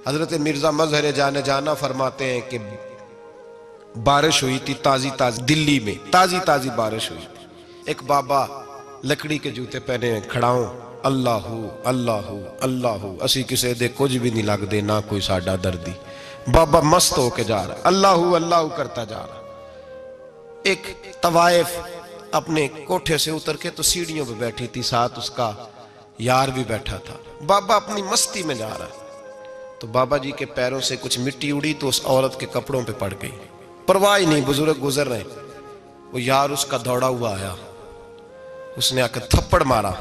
حضرت مرزا مظہر جانے جانا فرماتے ہیں کہ بارش ہوئی تھی تازی تازی دلی میں، تازی تازی بارش ہوئی تھی. ایک بابا لکڑی کے جوتے پہنے کھڑا ہوں، اللہ اللہ اللہ اسی کسے دے کچھ بھی نہیں لگ دے نہ کوئی ساڈا دردی. بابا مست ہو کے جا رہا، اللہ اللہ کرتا جا رہا. ایک طوائف اپنے کوٹھے سے اتر کے تو سیڑھیوں پہ بیٹھی تھی، ساتھ اس کا یار بھی بیٹھا تھا. بابا اپنی مستی میں جا رہا تو بابا جی کے پیروں سے کچھ مٹی اڑی تو اس عورت کے کپڑوں پہ پڑ گئی. پرواہ ہی نہیں، بزرگ گزر رہے. وہ یار اس کا دوڑا ہوا آیا، اس نے آ کے تھپڑ مارا.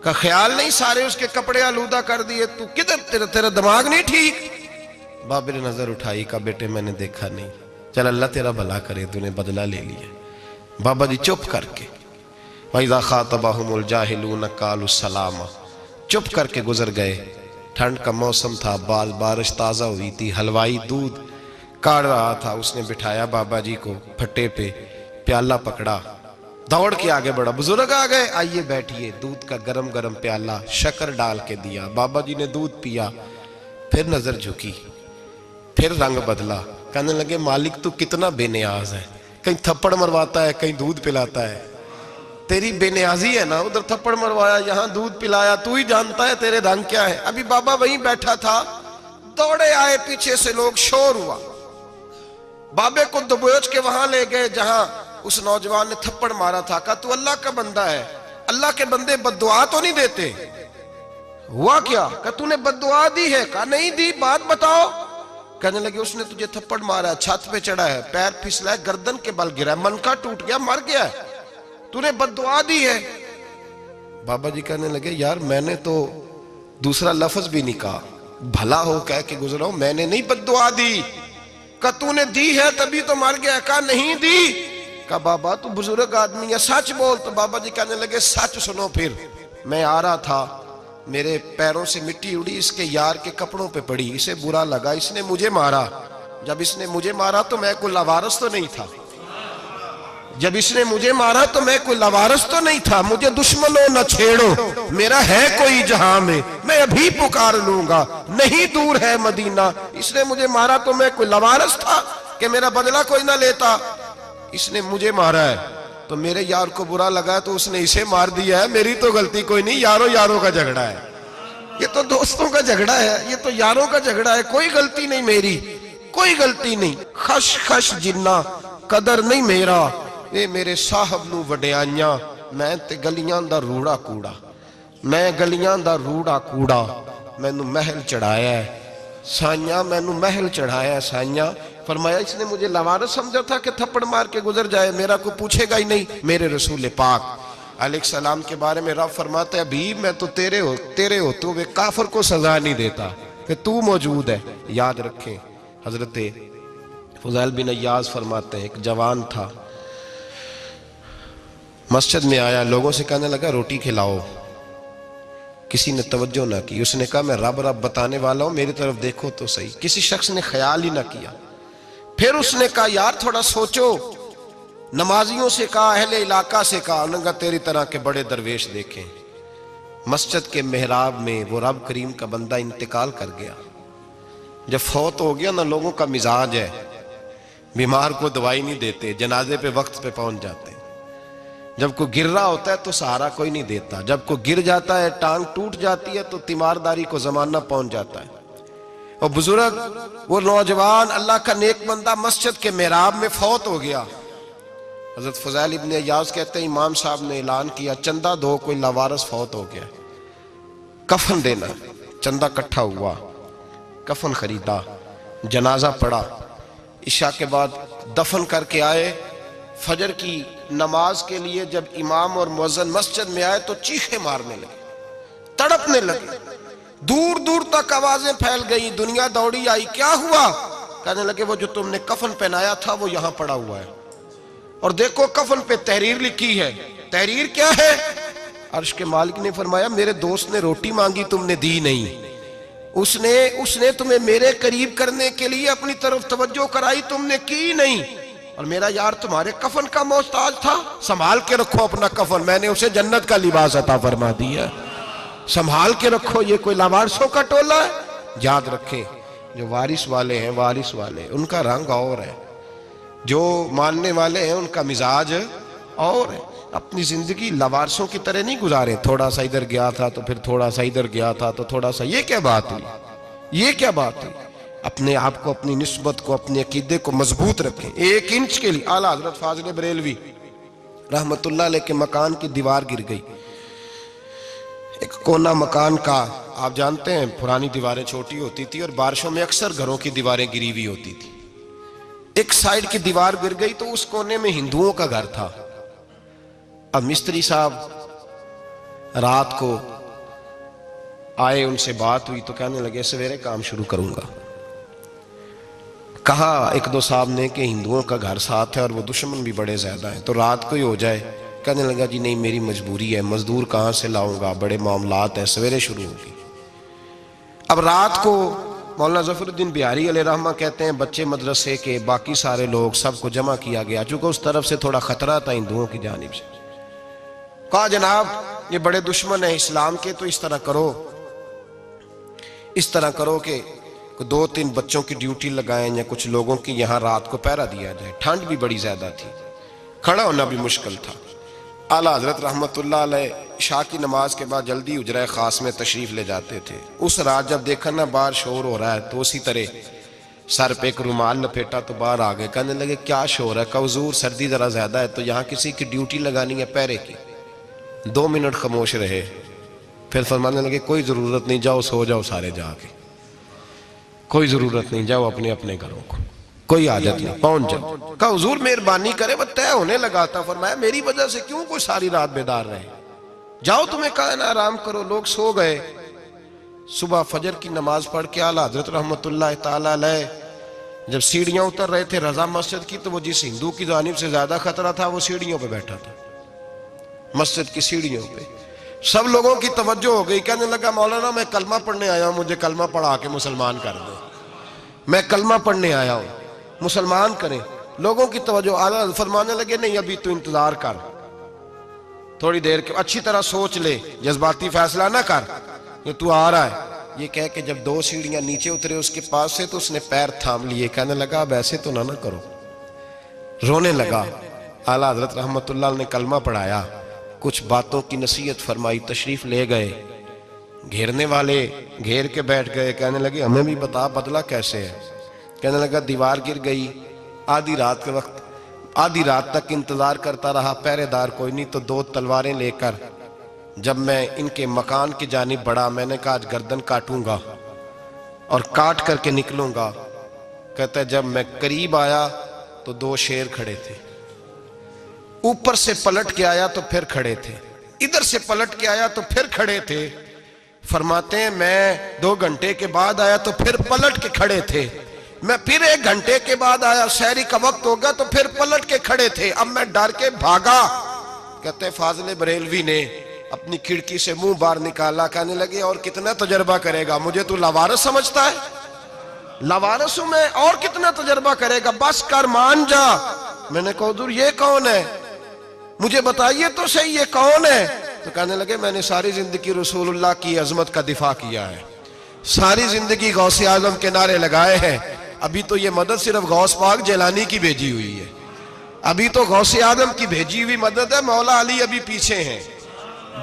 کا خیال نہیں سارے اس کے کپڑے آلودہ کر دیے، تو کدھر تیرا دماغ نہیں ٹھیک؟ بابے نے نظر اٹھائی، کہا بیٹے میں نے دیکھا نہیں، چل اللہ تیرا بھلا کرے، تو نے بدلہ لے لیا. بابا جی چپ کر کے وَإِذَا خَاطَبَهُمُ الْجَاهِلُونَ قَالُوا السَّلَامَ چپ کر کے گزر گئے. ٹھنڈ کا موسم تھا، بارش تازہ ہوئی تھی، حلوائی دودھ کاڑ رہا تھا. اس نے بٹھایا بابا جی کو پھٹے پہ، پیالہ پکڑا، دوڑ کے آگے بڑھا. بزرگ آ گئے، آئیے بیٹھیے. دودھ کا گرم گرم پیالہ شکر ڈال کے دیا. بابا جی نے دودھ پیا، پھر نظر جھکی، پھر رنگ بدلا. کہنے لگے مالک تو کتنا بے نیاز ہے، کہیں تھپڑ مرواتا ہے کہیں دودھ پلاتا ہے. تیری بے نیازی ہے نا، ادھر تھپڑ مروایا یہاں دودھ پلایا، تو ہی جانتا ہے تیرے رنگ کیا ہے. ابھی بابا وہیں بیٹھا تھا، دوڑے آئے پیچھے سے لوگ، شور ہوا. بابے کو دبوچ کے وہاں لے گئے جہاں اس نوجوان نے تھپڑ مارا تھا. کہا تو اللہ کا بندہ ہے، اللہ کے بندے بد دعا تو نہیں دیتے. ہوا کیا؟ کہا تو نے بد دعا دی ہے؟ کہا نہیں دی، بات بتاؤ. کہنے لگے اس نے تجھے تھپڑ مارا ہے، چھت پہ چڑھا ہے، پیر پھسلا ہے، گردن کے بل گرا ہے، منکا ٹوٹ گیا، مر گیا ہے، تو نے بد دعا دی ہے. بابا جی کہنے لگے یار میں نے تو دوسرا لفظ بھی نہیں کہا، بھلا ہو کہہ کے گزرا ہوں، میں نے نہیں بد دعا دی. کہا تو نے دی ہے تبھی تو مر گیا. کہا نہیں دی. کہا بابا تو بزرگ آدمی ہے، سچ بول. تو بابا جی کہنے لگے سچ سنو. پھر میں آ رہا تھا، میرے پیروں سے مٹی اڑی، اس کے یار کے کپڑوں پہ پڑی، اسے برا لگا، اس نے مجھے مارا. جب اس نے مجھے مارا تو میں کوئی لاوارث تو نہیں تھا، جب اس نے مجھے مارا تو میں کوئی لاوارث تو نہیں تھا. مجھے دشمنوں نہ چھیڑو، میرا ہے کوئی جہاں میں ابھی پکار لوں گا، نہیں دور ہے مدینہ. اس نے مجھے مارا تو میں کوئی لاوارث تھا کہ میرا بدلہ کوئی نہ لیتا. اس نے مجھے مارا ہے تو میرے یار کو برا لگا تو اس نے اسے مار دیا ہے، میری تو غلطی کوئی نہیں. یاروں کا جھگڑا ہے، یہ تو دوستوں کا جھگڑا ہے، یہ تو یاروں کا جھگڑا ہے، کوئی غلطی نہیں میری، کوئی غلطی نہیں. خش خش جنہ قدر نہیں میرا، اے میرے صاحب نو وڈیاں، میں تے گلیاں دا روڑا کوڑا، میں گلیاں دا روڑا کوڑا. میں نو محل چڑھایا ہے سائیاں، میں نو محل چڑھایا ہے سائیاں. فرمایا اس نے مجھے لوارث سمجھا تھا کہ تھپڑ مار کے گزر جائے، میرا کو پوچھے گا ہی نہیں. میرے رسول پاک علیہ السلام کے بارے میں رب فرماتا ہے ابھی میں تو تیرے ہوتے ہوئے کافر کو سزا نہیں دیتا کہ تو موجود ہے. یاد رکھیں حضرت فضیل بن عیاض فرماتے ہیں ایک جوان تھا، مسجد میں آیا، لوگوں سے کہنے لگا روٹی کھلاؤ. کسی نے توجہ نہ کی. اس نے کہا میں رب بتانے والا ہوں، میری طرف دیکھو تو صحیح. کسی شخص نے خیال ہی نہ کیا. پھر اس نے کہا یار تھوڑا سوچو. نمازیوں سے کہا، اہل علاقہ سے کہا، انہوں نے کہا تیری طرح کے بڑے درویش دیکھیں. مسجد کے محراب میں وہ رب کریم کا بندہ انتقال کر گیا. جب فوت ہو گیا نا، لوگوں کا مزاج ہے، بیمار کو دوائی نہیں دیتے، جنازے پہ وقت پہ پہنچ جاتے. جب کوئی گر رہا ہوتا ہے تو سہارا کوئی نہیں دیتا، جب کوئی گر جاتا ہے، ٹانگ ٹوٹ جاتی ہے تو تیمارداری کو زمانہ پہنچ جاتا ہے. اور بزرگ وہ نوجوان اللہ کا نیک بندہ مسجد کے محراب میں فوت ہو گیا. حضرت فضیل ابن عیاض کہتے ہیں امام صاحب نے اعلان کیا چندہ دو، کوئی لاوارث فوت ہو گیا، کفن دینا. چندہ کٹھا ہوا، کفن خریدا، جنازہ پڑا. عشاء کے بعد دفن کر کے آئے. فجر کی نماز کے لیے جب امام اور مؤذن مسجد میں آئے تو چیخیں مارنے لگے، تڑپنے لگے. دور دور تک آوازیں پھیل گئی، دنیا دوڑی آئی. کیا ہوا؟ کہنے لگے وہ جو تم نے کفن پہنایا تھا وہ یہاں پڑا ہوا ہے، اور دیکھو کفن پہ تحریر لکھی ہے. تحریر کیا ہے؟ عرش کے مالک نے فرمایا میرے دوست نے روٹی مانگی تم نے دی نہیں، اس نے تمہیں میرے قریب کرنے کے لیے اپنی طرف توجہ کرائی، تم نے کی نہیں. اور میرا یار تمہارے کفن کا محتاج تھا، سنبھال کے رکھو اپنا کفن، میں نے اسے جنت کا لباس عطا فرما دیا، سنبھال کے رکھو. یہ کوئی لاوارثوں کا ٹولہ ہے؟ یاد رکھیں جو وارث والے ہیں، وارث والے ان کا رنگ اور ہے، جو ماننے والے ہیں ان کا مزاج اور ہے۔ اپنی زندگی لوارثوں کی طرح نہیں گزاریں، تھوڑا سا ادھر گیا تھا تو پھر تھوڑا سا ادھر گیا تھا تو تھوڑا سا، یہ کیا بات ہوئی، یہ کیا بات ہوئی؟ اپنے آپ کو، اپنی نسبت کو، اپنے عقیدے کو مضبوط رکھیں۔ 1 انچ کے لیے اعلیٰ حضرت فاضل بریلوی رحمت اللہ علیہ کے مکان کی دیوار گر گئی، ایک کونا مکان کا، آپ جانتے ہیں پرانی دیواریں چھوٹی ہوتی تھی اور بارشوں میں اکثر گھروں کی دیواریں گری ہوئی ہوتی تھی، ایک سائیڈ کی دیوار گر گئی تو اس کونے میں ہندوؤں کا گھر تھا۔ اب مستری صاحب رات کو آئے، ان سے بات ہوئی تو کہنے لگے سویرے کام شروع کروں گا۔ کہا 1-2 صاحب نے کہ ہندوؤں کا گھر ساتھ ہے اور وہ دشمن بھی بڑے زیادہ ہیں، تو رات کو ہی ہو جائے۔ کہنے لگا جی نہیں، میری مجبوری ہے، مزدور کہاں سے لاؤں گا، بڑے معاملات ہیں، سویرے شروع ہوگی۔ اب رات کو مولانا ظفر الدین بہاری علیہ رحمہ کہتے ہیں بچے مدرسے کے، باقی سارے لوگ، سب کو جمع کیا گیا، چونکہ اس طرف سے تھوڑا خطرہ تھا ہندوؤں کی جانب سے۔ کہا جناب یہ بڑے دشمن ہیں اسلام کے، تو اس طرح کرو کہ 2-3 بچوں کی ڈیوٹی لگائیں یا کچھ لوگوں کی یہاں رات کو پہرا دیا جائے۔ ٹھنڈ بھی بڑی زیادہ تھی، کھڑا ہونا بھی مشکل تھا۔ اعلیٰ حضرت رحمت اللہ علیہ عشاء کی نماز کے بعد جلدی حجرہ خاص میں تشریف لے جاتے تھے۔ اس رات جب دیکھا نا باہر شور ہو رہا ہے تو اسی طرح سر پہ ایک رومال لپیٹا تو باہر آ گئے، کہنے لگے کیا شور ہے؟ کہا حضور سردی ذرا زیادہ ہے تو یہاں کسی کی ڈیوٹی لگانی ہے پہرے کی۔ 2 منٹ خاموش رہے، پھر فرمانے لگے کوئی ضرورت نہیں، جاؤ سو جاؤ سارے جا کے، کوئی ضرورت نہیں، جاؤ اپنے اپنے گھروں کو، کوئی حاجت نہیں، پہنچ جاؤ۔ کہا حضور مہربانی کرے، وہ طے ہونے لگا تھا۔ فرمایا میری وجہ سے کیوں کوئی ساری رات بیدار رہے، جاؤ تمہیں کہا نا آرام کرو۔ لوگ سو گئے۔ صبح فجر کی نماز پڑھ کے اعلیٰ حضرت رحمت اللہ تعالی علیہ جب سیڑھیاں اتر رہے تھے رضا مسجد کی، تو وہ جس ہندو کی جانب سے زیادہ خطرہ تھا وہ سیڑھیوں پہ بیٹھا تھا، مسجد کی سیڑھیوں پہ۔ سب لوگوں کی توجہ ہو گئی، کہنے لگا مولانا میں کلمہ پڑھنے آیا ہوں، مجھے کلمہ پڑھا کے مسلمان کر دو، میں کلمہ پڑھنے آیا ہوں، مسلمان کریں۔ لوگوں کی توجہ، اعلیٰ فرمانے لگے نہیں ابھی تو انتظار کر، تھوڑی دیر کے اچھی طرح سوچ لے، جذباتی فیصلہ نہ کر، یہ تو آ رہا ہے۔ یہ کہہ کے جب 2 سیڑھیاں نیچے اترے اس کے پاس سے تو اس نے پیر تھام لیے، کہنے لگا اب ایسے تو نہ کرو، رونے لگا۔ اعلیٰ حضرت رحمت اللہ نے کلمہ پڑھایا، کچھ باتوں کی نصیحت فرمائی، تشریف لے گئے۔ گھیرنے والے گھیر کے بیٹھ گئے، کہنے لگے ہمیں بھی بتا بدلہ کیسے ہے۔ کہنے لگا دیوار گر گئی، آدھی رات کے وقت، آدھی رات تک انتظار کرتا رہا، پہرے دار کوئی نہیں، تو 2 تلواریں لے کر جب میں ان کے مکان کی جانب بڑھا، میں نے کہا آج گردن کاٹوں گا اور کاٹ کر کے نکلوں گا۔ کہتا ہے جب میں قریب آیا تو 2 شیر کھڑے تھے، اوپر سے پلٹ کے آیا تو پھر کھڑے تھے، ادھر سے پلٹ کے آیا تو پھر کھڑے تھے۔ فرماتے ہیں میں 2 گھنٹے کے بعد آیا تو پھر پلٹ کے کھڑے تھے، میں پھر 1 گھنٹے کے بعد آیا، سحری کا وقت ہوگا تو پھر پلٹ کے کھڑے تھے، اب میں ڈر کے بھاگا۔ کہتے ہیں فاضل بریلوی نے اپنی کھڑکی سے منہ باہر نکالا، کہنے لگے اور کتنا تجربہ کرے گا، مجھے تو لاوارث سمجھتا ہے، لاوارث ہوں میں، اور کتنا تجربہ کرے گا، بس کر مان جا۔ میں نے کہا حضور یہ کون ہے، مجھے بتائیے تو صحیح یہ کون ہے۔ تو کہنے لگے میں نے ساری زندگی رسول اللہ کی عظمت کا دفاع کیا ہے، ساری زندگی غوث اعظم کے نعرے لگائے ہیں، ابھی تو یہ مدد صرف غوث پاک جیلانی کی بھیجی ہوئی ہے، ابھی تو غوث اعظم کی بھیجی ہوئی مدد ہے، مولا علی ابھی پیچھے ہیں،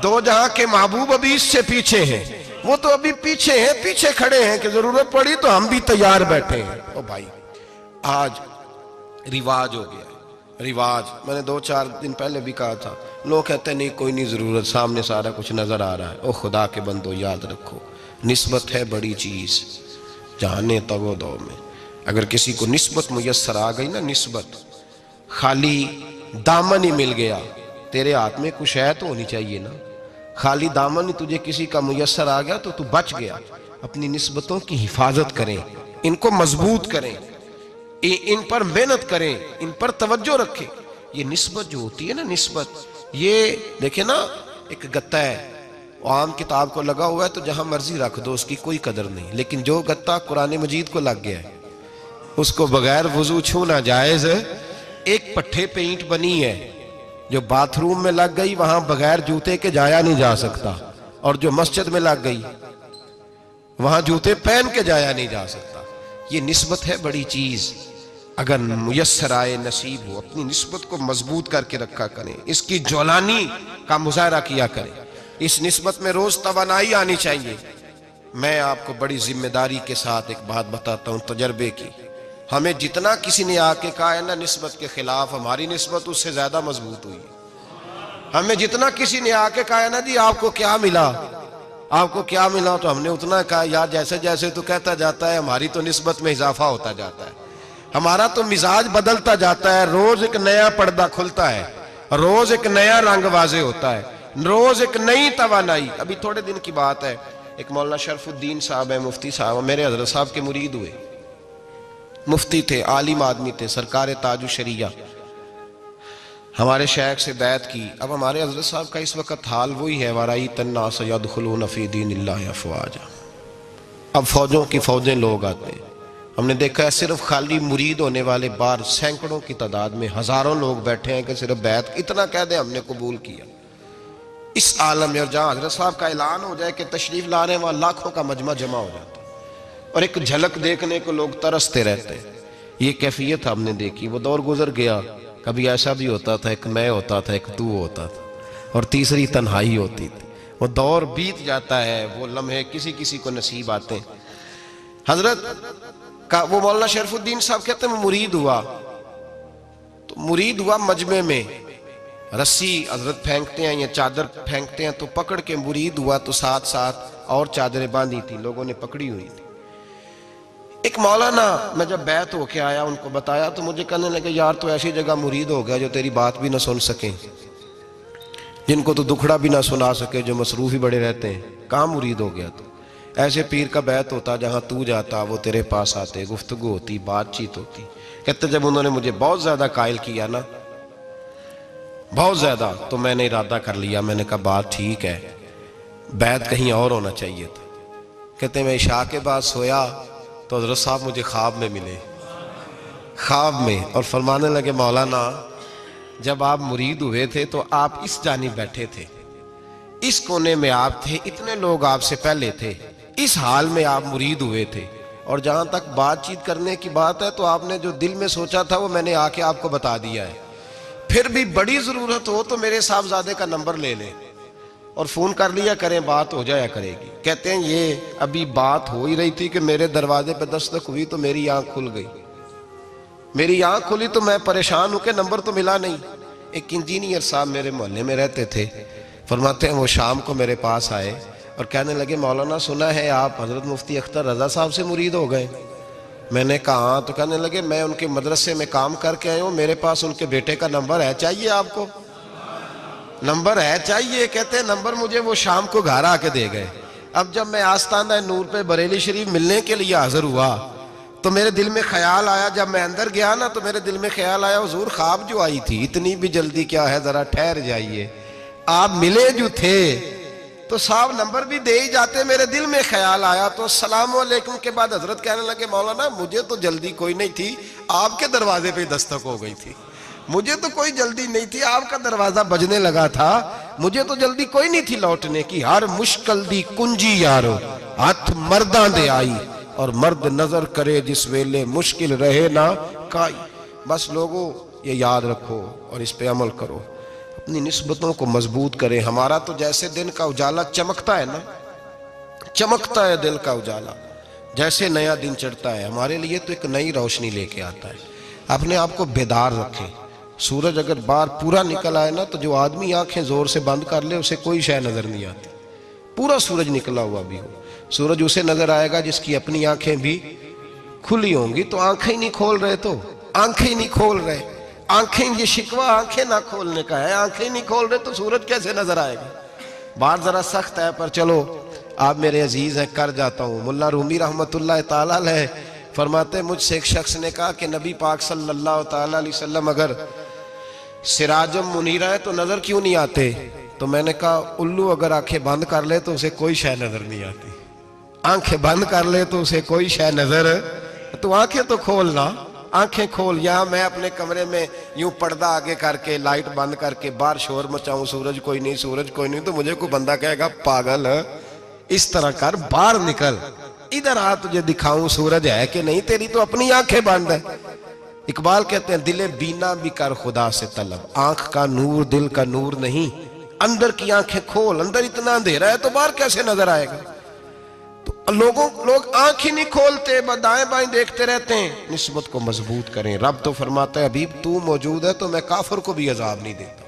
2 جہاں کے محبوب ابھی اس سے پیچھے ہیں، وہ تو ابھی پیچھے ہیں، پیچھے کھڑے ہیں کہ ضرورت پڑی تو ہم بھی تیار بیٹھے ہیں۔ او بھائی آج رواج ہو گیا، رواج، میں نے 2-4 دن پہلے بھی کہا تھا، لوگ کہتے ہیں نہیں کوئی نہیں ضرورت، سامنے سارا کچھ نظر آ رہا ہے۔ او خدا کے بندو یاد رکھو، نسبت ہے بڑی چیز، جانے تو دو میں اگر کسی کو نسبت میسر آ گئی نا، نسبت، خالی دامن ہی مل گیا، تیرے ہاتھ میں کچھ ہے تو ہونی چاہیے نا، خالی دامن ہی تجھے کسی کا میسر آ گیا تو بچ گیا۔ اپنی نسبتوں کی حفاظت کریں، ان کو مضبوط کریں، ان پر محنت کریں، ان پر توجہ رکھیں۔ یہ نسبت جو ہوتی ہے نا، نسبت، یہ دیکھیں نا ایک گتہ ہے، عام کتاب کو لگا ہوا ہے تو جہاں مرضی رکھ دو، اس کی کوئی قدر نہیں، لیکن جو گتہ قرآن مجید کو لگ گیا ہے اس کو بغیر وضو چھونا جائز ہے۔ ایک پٹھے پہ اینٹ بنی ہے، جو باتھ روم میں لگ گئی وہاں بغیر جوتے کے جایا نہیں جا سکتا، اور جو مسجد میں لگ گئی وہاں جوتے پہن کے جایا نہیں جا سکتا. یہ نسبت ہے بڑی چیز. اگر میسر آئے نصیب ہو اپنی نسبت کو مضبوط کر کے رکھا کریں, اس کی جولانی کا مظاہرہ کیا کریں. اس نسبت میں روز توانائی آنی چاہیے. میں آپ کو بڑی ذمہ داری کے ساتھ ایک بات بتاتا ہوں تجربے کی. ہمیں جتنا کسی نے آ کے کہا ہے نا نسبت کے خلاف, ہماری نسبت اس سے زیادہ مضبوط ہوئی. ہمیں جتنا کسی نے آ کے کہا ہے نا جی آپ کو کیا ملا, آپ کو کیا ملا, تو ہم نے اتنا کہا یار جیسے جیسے تو کہتا جاتا ہے ہماری تو نسبت میں اضافہ ہوتا جاتا ہے, ہمارا تو مزاج بدلتا جاتا ہے. روز ایک نیا پردہ کھلتا ہے, روز ایک نیا رنگ واضح ہوتا ہے, روز ایک نئی توانائی. ابھی تھوڑے دن کی بات ہے, ایک مولانا شرف الدین صاحب ہے, مفتی صاحب, میرے حضرت صاحب کے مرید ہوئے. مفتی تھے, عالم آدمی تھے, سرکار تاج الشریعہ, ہمارے شیخ سے بیعت کی. اب ہمارے حضرت صاحب کا اس وقت حال وہی ہے وَرَأَيْتَ النَّاسَ يَدْخُلُونَ فِي دِينِ اللَّهِ أَفْوَاجًا. اب فوجوں کی فوجیں لوگ آتے ہیں. ہم نے دیکھا ہے صرف خالی مرید ہونے والے باہر سینکڑوں کی تعداد میں ہزاروں لوگ بیٹھے ہیں کہ صرف بیعت اتنا کہہ دیں ہم نے قبول کیا. اس عالم میں اور جہاں حضرت صاحب کا اعلان ہو جائے کہ تشریف لا رہے ہیں وہاں لاکھوں کا مجمع جمع ہو جاتا ہے اور ایک جھلک دیکھنے کو لوگ ترستے رہتے ہیں. یہ کیفیت ہم نے دیکھی. وہ دور گزر گیا, کبھی ایسا بھی ہوتا تھا ایک میں ہوتا تھا, ایک تو ہوتا تھا, اور تیسری تنہائی ہوتی تھی. وہ دور بیت جاتا ہے, وہ لمحے کسی کسی کو نصیب آتے ہیں. حضرت کا وہ مولانا شرف الدین صاحب کہتے ہیں مرید ہوا, تو مرید ہوا مجمع میں, رسی حضرت پھینکتے ہیں یا چادر پھینکتے ہیں تو پکڑ کے مرید ہوا, تو ساتھ ساتھ اور چادریں باندھی تھی, لوگوں نے پکڑی ہوئی تھی. ایک مولانا, میں جب بیعت ہو کے آیا ان کو بتایا تو مجھے کہنے لگے یار تو ایسی جگہ مرید ہو گیا جو تیری بات بھی نہ سن سکیں, جن کو تو دکھڑا بھی نہ سنا سکے, جو مصروف ہی بڑے رہتے ہیں, کہاں مرید ہو گیا تو. ایسے پیر کا بیعت ہوتا جہاں تو جاتا وہ تیرے پاس آتے, گفتگو ہوتی, بات چیت ہوتی. کہتے جب انہوں نے مجھے بہت زیادہ قائل کیا نا, بہت زیادہ, تو میں نے ارادہ کر لیا, میں نے کہا بات ٹھیک ہے, بیعت کہیں اور ہونا چاہیے تھا. کہتے میں عشاء کے بعد سویا تو حضرت صاحب مجھے خواب میں ملے, خواب میں, اور فرمانے لگے مولانا جب آپ مرید ہوئے تھے تو آپ اس جانب بیٹھے تھے, اس کونے میں آپ تھے, اتنے لوگ آپ سے پہلے تھے, اس حال میں آپ مرید ہوئے تھے, اور جہاں تک بات چیت کرنے کی بات ہے تو آپ نے جو دل میں سوچا تھا وہ میں نے آ کے آپ کو بتا دیا ہے. پھر بھی بڑی ضرورت ہو تو میرے صاحبزادے کا نمبر لے لیں اور فون کر لیا کریں, بات ہو جایا کرے گی. کہتے ہیں یہ ابھی بات ہو ہی رہی تھی کہ میرے دروازے پہ دستک ہوئی تو میری آنکھ کھل گئی, میری آنکھ کھلی تو میں پریشان ہوں کہ نمبر تو ملا نہیں. ایک انجینئر صاحب میرے محلے میں رہتے تھے, فرماتے ہیں وہ شام کو میرے پاس آئے اور کہنے لگے مولانا سنا ہے آپ حضرت مفتی اختر رضا صاحب سے مرید ہو گئے. میں نے کہا ہاں, تو کہنے لگے میں ان کے مدرسے میں کام کر کے آئے ہوں, میرے پاس ان کے بیٹے کا نمبر ہے, چاہیے آپ کو نمبر ہے چاہیے. کہتے ہیں نمبر مجھے وہ شام کو گھر آ کے دے گئے. اب جب میں آستانہ نور پہ بریلی شریف ملنے کے لیے حاضر ہوا تو میرے دل میں خیال آیا, جب میں اندر گیا نا تو میرے دل میں خیال آیا حضور خواب جو آئی تھی اتنی بھی جلدی کیا ہے, ذرا ٹھہر جائیے, آپ ملے جو تھے تو صاحب نمبر بھی دے ہی جاتے. میرے دل میں خیال آیا تو السلام علیکم کے بعد حضرت کہنے لگے مولانا مجھے تو جلدی کوئی نہیں تھی, آپ کے دروازے پہ دستک ہو گئی تھی, مجھے تو کوئی جلدی نہیں تھی, آپ کا دروازہ بجنے لگا تھا, مجھے تو جلدی کوئی نہیں تھی لوٹنے کی. ہر مشکل دی کنجی یارو ہاتھ مرداں دے آئی, اور مرد نظر کرے جس ویلے مشکل رہے نہ کائی. بس لوگوں یہ یاد رکھو اور اس پہ عمل کرو, اپنی نسبتوں کو مضبوط کریں. ہمارا تو جیسے دن کا اجالا چمکتا ہے نا, چمکتا ہے دل کا اجالا, جیسے نیا دن چڑھتا ہے ہمارے لیے تو ایک نئی روشنی لے کے آتا ہے. اپنے آپ کو بیدار رکھیں. سورج اگر باہر پورا نکل آئے نا تو جو آدمی آنکھیں زور سے بند کر لے اسے کوئی شے نظر نہیں آتی. پورا سورج نکلا ہوا بھی ہو, سورج اسے نظر آئے گا جس کی اپنی آنکھیں بھی کھلی ہوں گی. تو آنکھیں نہیں کھول رہے, تو آنکھیں نہیں کھول رہے, آنکھیں, یہ شکوہ آنکھیں نہ کھولنے کا ہے, آنکھیں نہیں کھول رہے تو سورج کیسے نظر آئے گا. بات ذرا سخت ہے پر چلو آپ میرے عزیز ہیں کر جاتا ہوں. ملا رومی رحمت اللہ تعالیٰ علیہ فرماتے مجھ سے ایک شخص نے کہا کہ نبی پاک صلی اللہ تعالیٰ علیہ وسلم اگر سراجم منیرہ ہے تو نظر کیوں نہیں آتے؟ تو میں نے کہا الو اگر آنکھیں بند کر لے تو اسے کوئی شے نظر نہیں آتی, آنکھیں بند کر لے تو اسے کوئی شے نظر, تو آنکھیں تو کھولنا, آنکھیں کھول. یہاں میں اپنے کمرے میں یوں پردہ آگے کر کے لائٹ بند کر کے باہر شور مچاؤں, سورج کوئی نہیں, سورج کوئی نہیں, تو مجھے کوئی بندہ کہے گا پاگل, اس طرح کر, باہر نکل, ادھر آ تجھے دکھاؤں سورج ہے کہ نہیں، تیری تو اپنی آنکھیں بند ہے۔ اقبال کہتے ہیں دل بینا بھی کر خدا سے طلب، آنکھ کا نور دل کا نور نہیں، اندر کی آنکھیں کھول، اندر اتنا اندھیرا ہے تو باہر کیسے نظر آئے گا؟ تو لوگ آنکھ ہی نہیں کھولتے، دائیں بائیں دیکھتے رہتے ہیں۔ نسبت کو مضبوط کریں۔ رب تو فرماتا ہے حبیب تو موجود ہے تو میں کافر کو بھی عذاب نہیں دیتا۔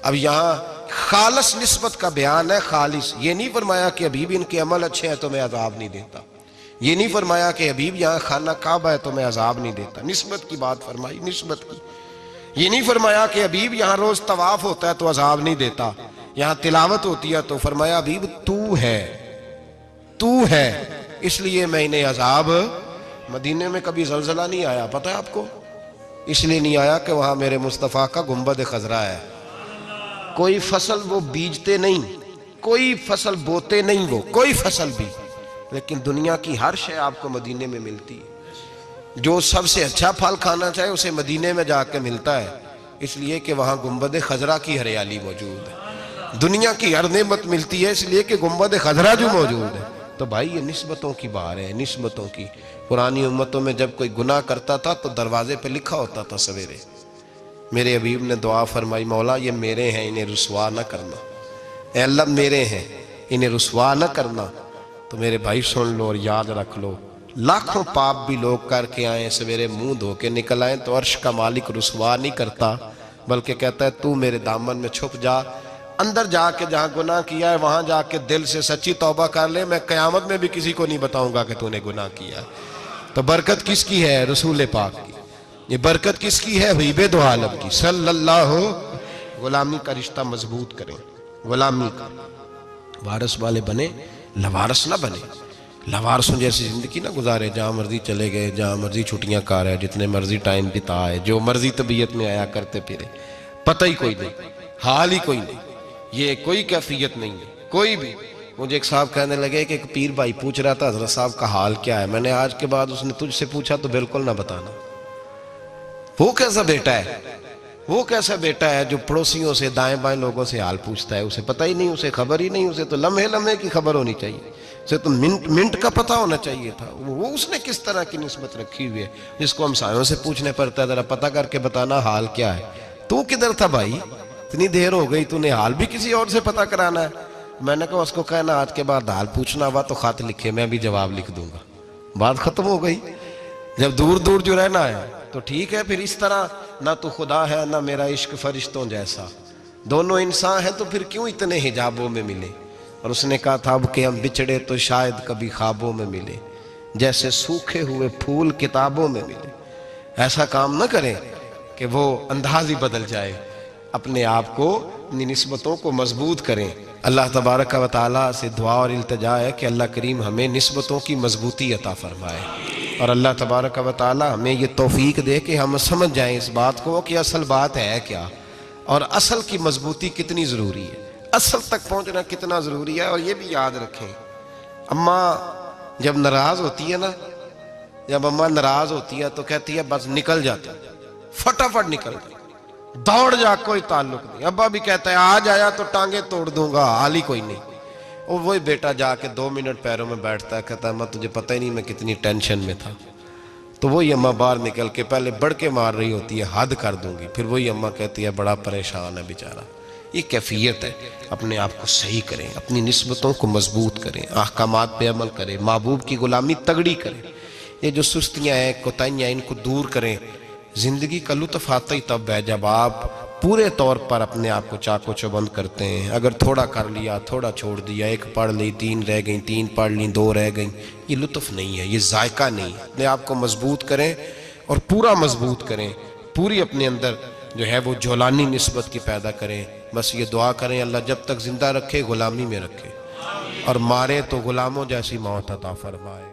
اب یہاں خالص نسبت کا بیان ہے، خالص، یہ نہیں فرمایا کہ حبیب ان کے عمل اچھے ہیں تو میں عذاب نہیں دیتا، یہ نہیں فرمایا کہ حبیب یہاں خانہ کعبہ ہے تو میں عذاب نہیں دیتا، نسبت کی بات فرمائی، نسبت کی۔ یہ نہیں فرمایا کہ حبیب یہاں روز طواف ہوتا ہے تو عذاب نہیں دیتا، یہاں تلاوت ہوتی ہے تو فرمایا حبیب تو ہے اس لیے میں انہیں عذاب۔ مدینے میں کبھی زلزلہ نہیں آیا، پتہ ہے آپ کو؟ اس لیے نہیں آیا کہ وہاں میرے مصطفیٰ کا گنبد خضرا ہے۔ کوئی فصل وہ بیجتے نہیں، کوئی فصل بوتے نہیں، وہ کوئی فصل بھی، لیکن دنیا کی ہر شے آپ کو مدینے میں ملتی ہے۔ جو سب سے اچھا پھل کھانا چاہے اسے مدینے میں جا کے ملتا ہے، اس لیے کہ وہاں گنبد خضرا کی ہریالی موجود ہے۔ دنیا کی ہر نعمت ملتی ہے اس لیے کہ گنبد خضرا جو موجود ہے۔ تو بھائی یہ نسبتوں کی بار ہے، نسبتوں کی۔ پرانی امتوں میں جب کوئی گناہ کرتا تھا تو دروازے پہ لکھا ہوتا تھا سویرے، میرے حبیب نے دعا فرمائی مولا یہ میرے ہیں انہیں رسوا نہ کرنا، اے اللہ میرے ہیں انہیں رسوا نہ کرنا۔ تو میرے بھائی سن لو اور یاد رکھ لو، لاکھوں پاپ بھی لوگ کر کے آئیں، سویرے منہ دھو کے نکل آئیں تو عرش کا مالک رسوا نہیں کرتا، بلکہ کہتا ہے تو میرے دامن میں چھپ جا، اندر جا کے جہاں گناہ کیا ہے وہاں جا کے دل سے سچی توبہ کر لے، میں قیامت میں بھی کسی کو نہیں بتاؤں گا کہ تو نے گناہ کیا ہے۔ تو برکت کس کی ہے؟ رسول پاک کی۔ یہ برکت کس کی ہے؟ حبیب دو عالم کی صلی اللہ۔ غلامی کا رشتہ مضبوط کریں، غلامی کا، وارث والے بنے، لوارث نہ بنے۔ لوارثوں جیسی زندگی نہ گزارے، جہاں مرضی چلے گئے، جہاں مرضی چھٹیاں کار ہے، جتنے مرضی ٹائم بتا ہے، جو مرضی طبیعت میں آیا کرتے پھرے، پتہ ہی کوئی نہیں، حال ہی کوئی نہیں، یہ کوئی کیفیت نہیں ہے کوئی بھی۔ مجھے ایک صاحب کہنے لگے کہ ایک پیر بھائی پوچھ رہا تھا حضرت صاحب کا حال کیا ہے، میں نے آج کے بعد اس نے تجھ سے پوچھا تو بالکل نہ بتانا۔ وہ کیسا بیٹا ہے، وہ کیسا بیٹا ہے جو پڑوسیوں سے دائیں بائیں لوگوں سے حال پوچھتا ہے، اسے پتہ ہی نہیں، اسے خبر ہی نہیں، اسے تو لمحے لمحے کی خبر ہونی چاہیے، اسے تو منٹ منٹ کا پتہ ہونا چاہیے تھا۔ وہ اس نے کس طرح کی نسبت رکھی ہوئی ہے جس کو ہم سایوں سے پوچھنے پڑتا ہے ذرا پتہ کر کے بتانا حال کیا ہے۔ تو کدھر تھا بھائی، اتنی دیر ہو گئی، تو نے حال بھی کسی اور سے پتہ کرانا ہے؟ میں نے کہا اس کو کہنا آج کے بعد حال پوچھنا ہوا تو خط لکھے، میں بھی جواب لکھ دوں گا، بات ختم ہو گئی۔ جب دور دور جو رہنا ہے تو ٹھیک ہے، پھر اس طرح نہ تو خدا ہے نہ میرا عشق فرشتوں جیسا، دونوں انسان ہیں تو پھر کیوں اتنے حجابوں میں ملے؟ اور اس نے کہا تھا اب کہ ہم بچھڑے تو شاید کبھی خوابوں میں ملے، جیسے سوکھے ہوئے پھول کتابوں میں ملے۔ ایسا کام نہ کریں کہ وہ انداز ہی بدل جائے، اپنے آپ کو، اپنی نسبتوں کو مضبوط کریں۔ اللہ تبارک و تعالیٰ سے دعا اور التجا ہے کہ اللہ کریم ہمیں نسبتوں کی مضبوطی عطا فرمائے، اور اللہ تبارک و تعالیٰ ہمیں یہ توفیق دے کہ ہم سمجھ جائیں اس بات کو کہ اصل بات ہے کیا، اور اصل کی مضبوطی کتنی ضروری ہے، اصل تک پہنچنا کتنا ضروری ہے۔ اور یہ بھی یاد رکھیں، اماں جب ناراض ہوتی ہے نا، جب اماں ناراض ہوتی ہے تو کہتی ہے بس نکل جاتا، فٹافٹ نکل جاتا، دوڑ جا، کوئی تعلق نہیں۔ ابا بھی کہتا ہے آج آیا تو ٹانگیں توڑ دوں گا، حال ہی کوئی نہیں۔ اور وہی بیٹا جا کے 2 منٹ پیروں میں بیٹھتا ہے، کہتا ہے اماں تجھے پتہ ہی نہیں میں کتنی ٹینشن میں تھا۔ تو وہی اماں باہر نکل کے پہلے بڑھ کے مار رہی ہوتی ہے حد کر دوں گی، پھر وہی اماں کہتی ہے بڑا پریشان ہے بیچارہ۔ یہ کیفیت ہے، اپنے آپ کو صحیح کریں، اپنی نسبتوں کو مضبوط کریں، احکامات پہ عمل کریں، محبوب کی غلامی تگڑی کریں۔ یہ جو سستیاں ہیں، کوتاہیاں ہیں، ان کو دور کریں۔ زندگی کا لطف آتا ہی تب ہے جب آپ پورے طور پر اپنے آپ کو چاق و چوبند کرتے ہیں۔ اگر تھوڑا کر لیا، تھوڑا چھوڑ دیا، 1 پڑھ لی، 3 رہ گئیں، 3 پڑھ لیں، 2 رہ گئیں، یہ لطف نہیں ہے، یہ ذائقہ نہیں ہے۔ اپنے آپ کو مضبوط کریں اور پورا مضبوط کریں، پوری اپنے اندر جو ہے وہ جولانی نسبت کی پیدا کریں۔ بس یہ دعا کریں اللہ جب تک زندہ رکھے غلامی میں رکھے، اور مارے تو غلاموں جیسی موت عطا فرمائے۔